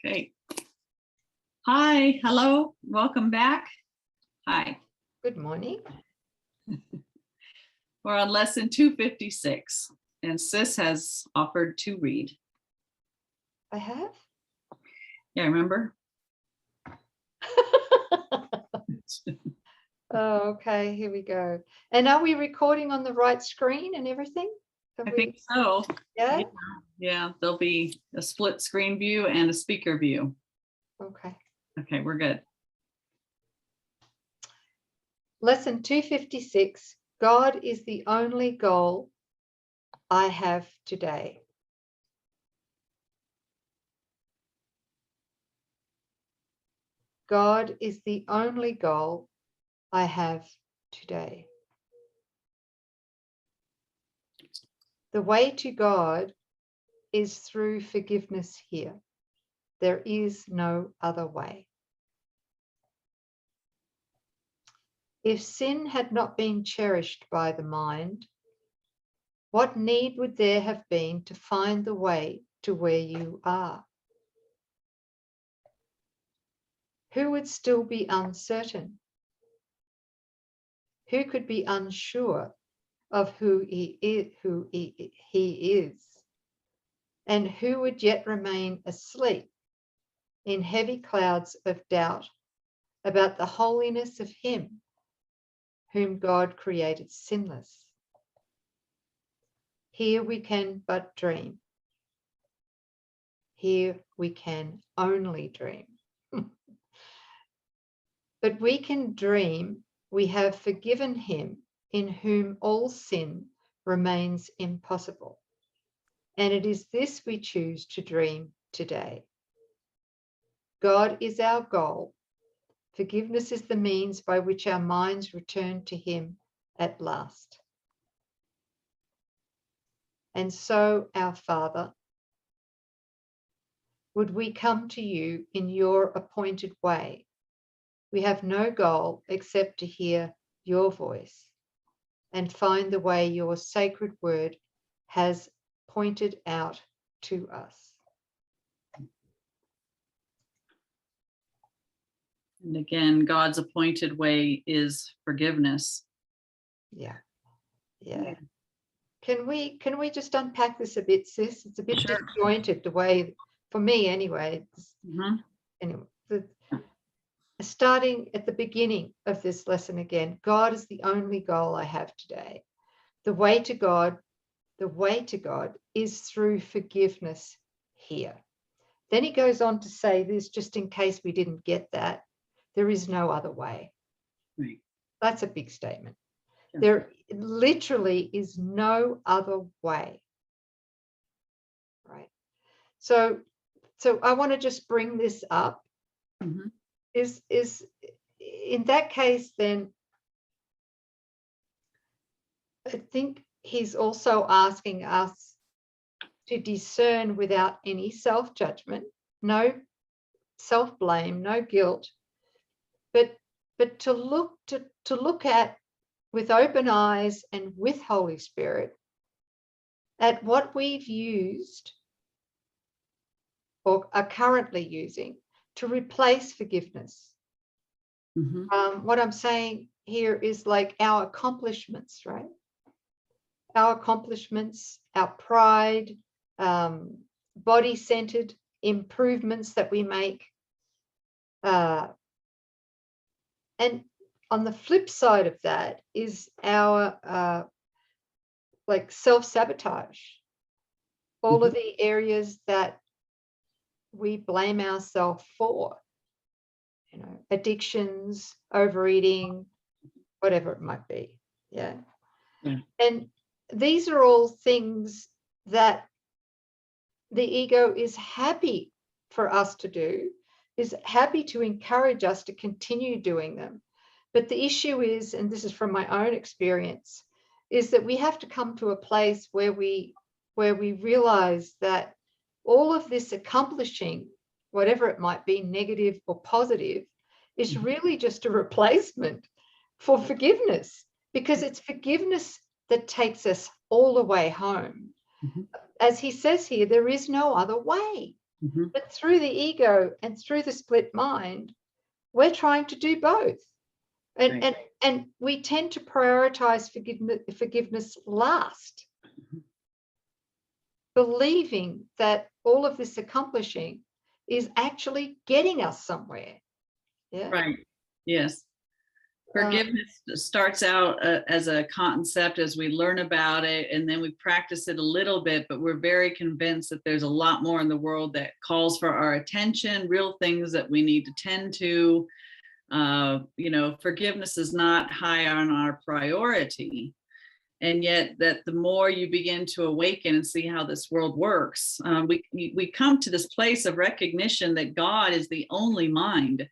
Okay. Hi, hello, welcome back. Hi. Good morning. We're on lesson 256, and Sis has offered to read. I have? Yeah, remember? Oh, okay, here we go. And are we recording on the right screen and everything? I think so. Yeah? Yeah, there'll be a split screen view and a speaker view. Okay. Okay, we're good. Lesson 256, God is the only goal I have today. God is the only goal I have today. The way to God is through forgiveness here. There is no other way. If sin had not been cherished by the mind, what need would there have been to find the way to where you are? Who would still be uncertain? Who could be unsure of who he is? And who would yet remain asleep in heavy clouds of doubt about the holiness of him whom God created sinless? Here we can but dream. Here we can only dream. But we can dream we have forgiven him in whom all sin remains impossible. And it is this we choose to dream today. God is our goal. Forgiveness is the means by which our minds return to him at last. And so, our Father, would we come to you in your appointed way? We have no goal except to hear your voice and find the way your sacred word has pointed out to us. And again, God's appointed way is forgiveness. Yeah. Can we just unpack this a bit, Sis? It's a bit Sure. disjointed the way, for me anyway. Anyway, starting at the beginning of this lesson again, God is the only goal I have today. The way to God is through forgiveness here. Then he goes on to say this, just in case we didn't get that, there is no other way. Right. That's a big statement. Yeah. There literally is no other way. Right. So I want to just bring this up. Mm-hmm. Is in that case, then I think he's also asking us to discern without any self-judgment, no self-blame, no guilt, but to look at with open eyes and with Holy Spirit at what we've used or are currently using to replace forgiveness. Mm-hmm. What I'm saying here is like our accomplishments, right? Our accomplishments, our pride, body-centered improvements that we make. And on the flip side of that is our like self-sabotage. All of the areas that we blame ourselves for, addictions, overeating, whatever it might be. Yeah. And these are all things that the ego is happy for us to do, is happy to encourage us to continue doing them. But the issue is, and this is from my own experience, is that we have to come to a place where we realize that all of this accomplishing, whatever it might be, negative or positive, is really just a replacement for forgiveness, because it's forgiveness that takes us all the way home. As he says here, there is no other way. Mhm. But through the ego and through the split mind, we're trying to do both. And, Right. and we tend to prioritize forgiveness last, believing that all of this accomplishing is actually getting us somewhere. Yeah. Right. Yes. Um, Forgiveness starts out as a concept as we learn about it, and then we practice it a little bit, but we're very convinced that there's a lot more in the world that calls for our attention, real things that we need to tend to. Forgiveness is not high on our priority. And yet that the more you begin to awaken and see how this world works, we come to this place of recognition that God is the only mind.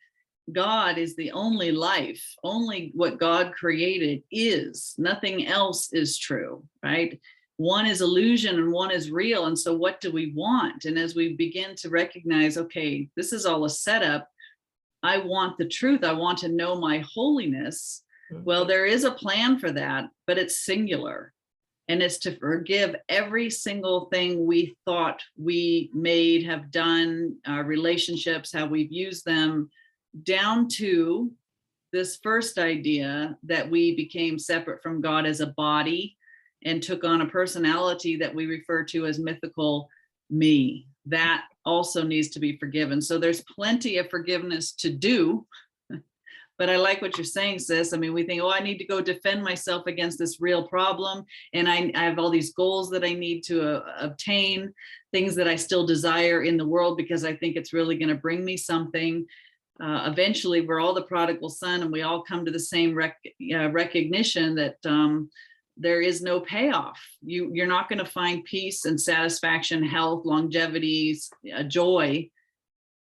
God is the only life. Only what God created is. Nothing else is true, right? One is illusion and one is real. And so what do we want? And as we begin to recognize, okay, this is all a setup. I want the truth. I want to know my holiness. Well, there is a plan for that, but it's singular. And it's to forgive every single thing we thought we have done, our relationships, how we've used them, down to this first idea that we became separate from God as a body and took on a personality that we refer to as mythical me. That also needs to be forgiven. So there's plenty of forgiveness to do. But I like what you're saying, sis. I mean, we think, oh, I need to go defend myself against this real problem. And I have all these goals that I need to obtain, things that I still desire in the world because I think it's really going to bring me something. Eventually, we're all the prodigal son, and we all come to the same recognition that there is no payoff. You're not going to find peace and satisfaction, health, longevity, joy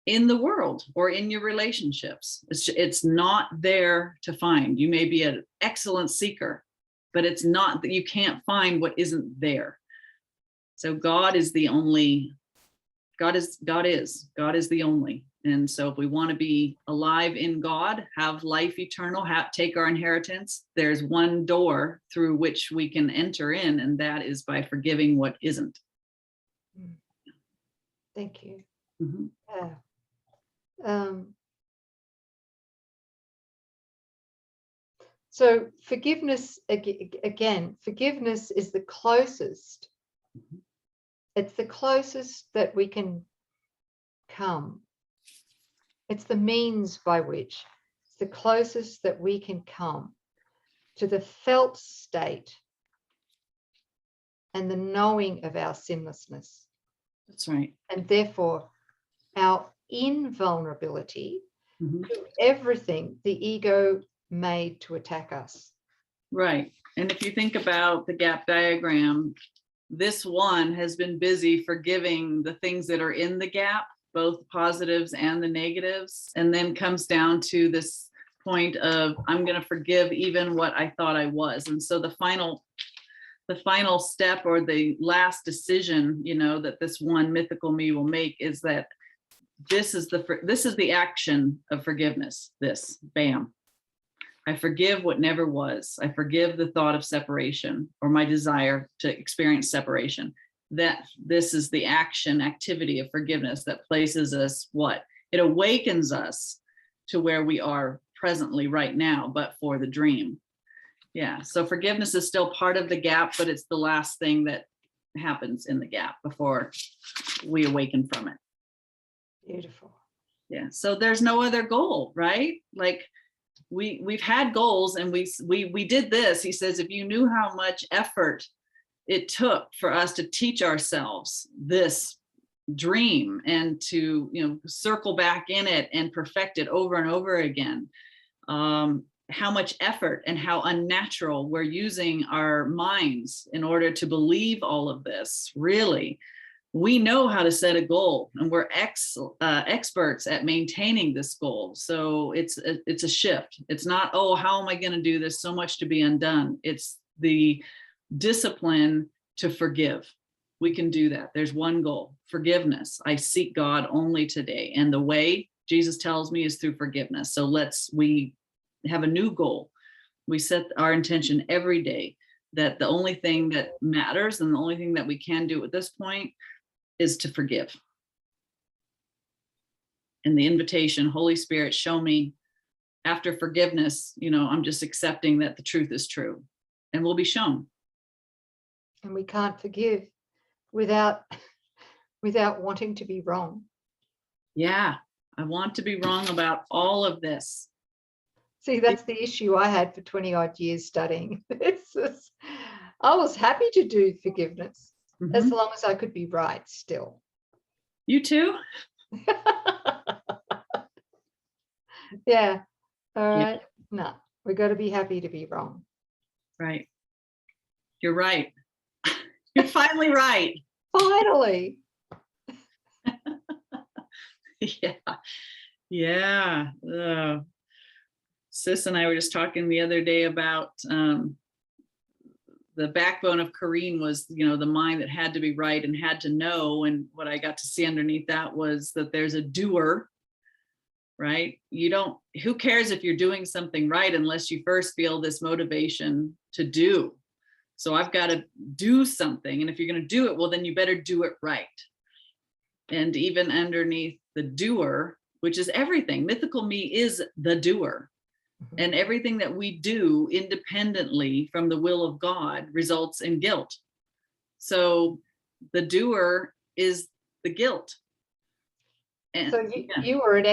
in the world or in your relationships. It's not there to find. You may be an excellent seeker, but it's not that you can't find what isn't there. So God is the only. God is the only. And so if we want to be alive in God, have life eternal, take our inheritance, there's one door through which we can enter in, and that is by forgiving what isn't. Thank you. Mm-hmm. Yeah. So forgiveness, again, forgiveness is the closest. It's the closest that we can come. It's the means by which, it's the closest that we can come to the felt state and the knowing of our sinlessness. That's right. And therefore, our invulnerability to everything the ego made to attack us. Right. And if you think about the gap diagram, this one has been busy forgiving the things that are in the gap, both positives and the negatives, and then comes down to this point of, I'm going to forgive even what I thought I was. And so the final step, or the last decision, that this one mythical me will make, is that this is the action of forgiveness. Bam. I forgive what never was. I forgive the thought of separation or my desire to experience separation. That this is the activity of forgiveness that places us it awakens us to where we are presently right now, but for the dream. Yeah. So forgiveness is still part of the gap, but it's the last thing that happens in the gap before we awaken from it. Beautiful. Yeah. So there's no other goal, right? Like we've had goals, and we did this. He says, if you knew how much effort it took for us to teach ourselves this dream and to circle back in it and perfect it over and over again, how much effort and how unnatural we're using our minds in order to believe all of this. Really, we know how to set a goal, and we're experts at maintaining this goal. So it's a shift. It's not, oh, how am I going to do this? So much to be undone. It's the discipline to forgive. We can do that. There's one goal: forgiveness. I seek God only today, and the way Jesus tells me is through forgiveness. So we have a new goal. We set our intention every day that the only thing that matters and the only thing that we can do at this point is to forgive. And the invitation, Holy Spirit, show me after forgiveness, I'm just accepting that the truth is true, and we'll be shown. And we can't forgive without wanting to be wrong. Yeah, I want to be wrong about all of this. See, that's the issue I had for 20 odd years studying. I was happy to do forgiveness as long as I could be right still. You too? Yeah. All right. No, we got to be happy to be wrong. Right. You're right. You're finally right. Finally. Yeah. Sis and I were just talking the other day about the backbone of Coreen was, the mind that had to be right and had to know. And what I got to see underneath that was that there's a doer, right? Who cares if you're doing something right unless you first feel this motivation to do. So I've got to do something. And if you're going to do it, well, then you better do it right. And even underneath the doer, which is everything, mythical me is the doer. And everything that we do independently from the will of God results in guilt. So the doer is the guilt. And, so you were an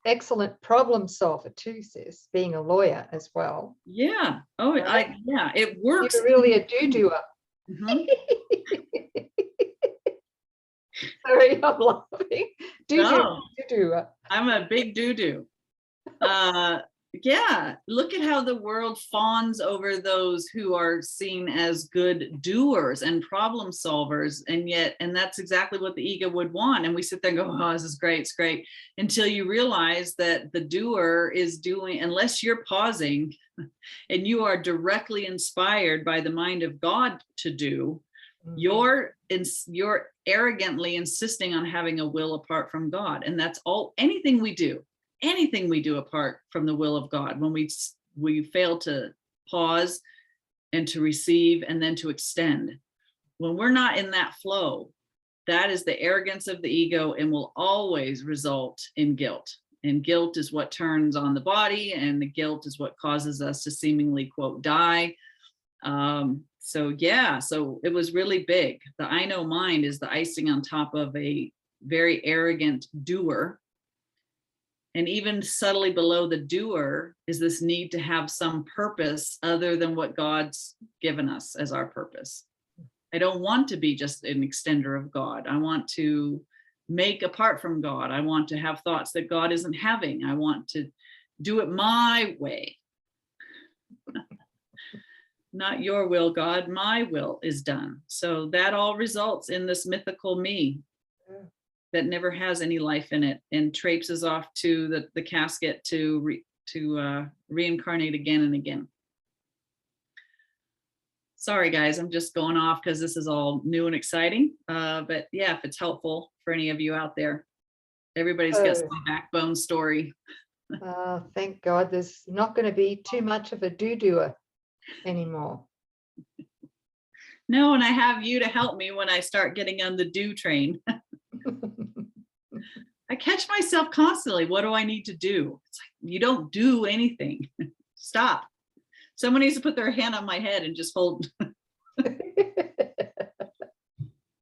excellent problem solver too, sis, being a lawyer as well. Yeah. Oh, right? It works. You're really a do-doer. Sorry, I'm laughing. Do-doer. I'm a big do-do. Yeah, look at how the world fawns over those who are seen as good doers and problem solvers, and that's exactly what the ego would want. And we sit there and go, oh, this is great, it's great, until you realize that the doer is doing, unless you're pausing and you are directly inspired by the mind of God to do, you're arrogantly insisting on having a will apart from God. And that's anything we do apart from the will of God, when we fail to pause and to receive and then to extend, when we're not in that flow, that is the arrogance of the ego and will always result in guilt. And guilt is what turns on the body, and the guilt is what causes us to seemingly, quote, die. So it was really big. The I know mind is the icing on top of a very arrogant doer. And even subtly below the doer is this need to have some purpose other than what God's given us as our purpose. I don't want to be just an extender of God. I want to make apart from God. I want to have thoughts that God isn't having. I want to do it my way. Not your will, God, my will is done. So that all results in this mythical me that never has any life in it and traipses off to the casket to reincarnate again and again. Sorry, guys, I'm just going off because this is all new and exciting. But yeah, if it's helpful for any of you out there, everybody's got some backbone story. Thank God there's not going to be too much of a do-doer anymore. No, and I have you to help me when I start getting on the do train. I catch myself constantly. What do I need to do? It's like, you don't do anything. Stop. Someone needs to put their hand on my head and just hold.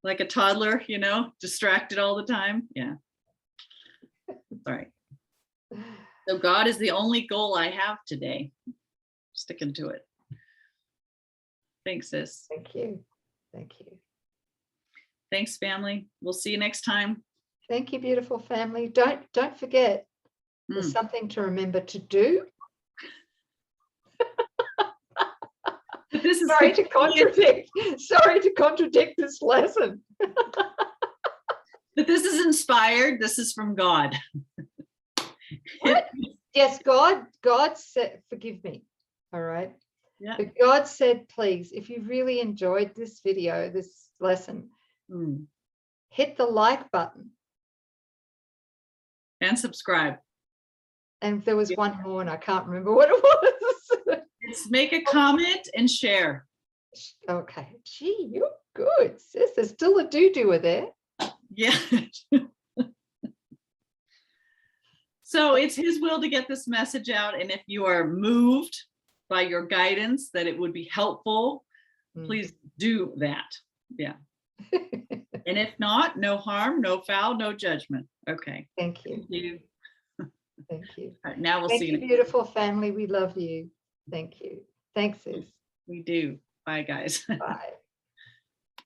Like a toddler, distracted all the time. Yeah. Sorry. So God is the only goal I have today. Sticking to it. Thanks, sis. Thank you. Thank you. Thanks, family. We'll see you next time. Thank you, beautiful family. Don't forget, there's something to remember to do. This is Sorry to contradict this lesson. But this is inspired. This is from God. What? Yes, God said, forgive me. All right. Yeah. But God said, please, if you really enjoyed this video, this lesson, hit the like button. And subscribe. And there was one more and I can't remember what it was. It's make a comment and share. Okay. Gee, you're good, sis. There's still a do-doer there. Yeah. So it's his will to get this message out. And if you are moved by your guidance that it would be helpful, please do that. Yeah. And if not, no harm, no foul, no judgment. Okay. Thank you. Thank you. Thank you. All right, now we'll Thank see you, beautiful family. We love you. Thank you. Thanks, sis. We do. Bye, guys. Bye.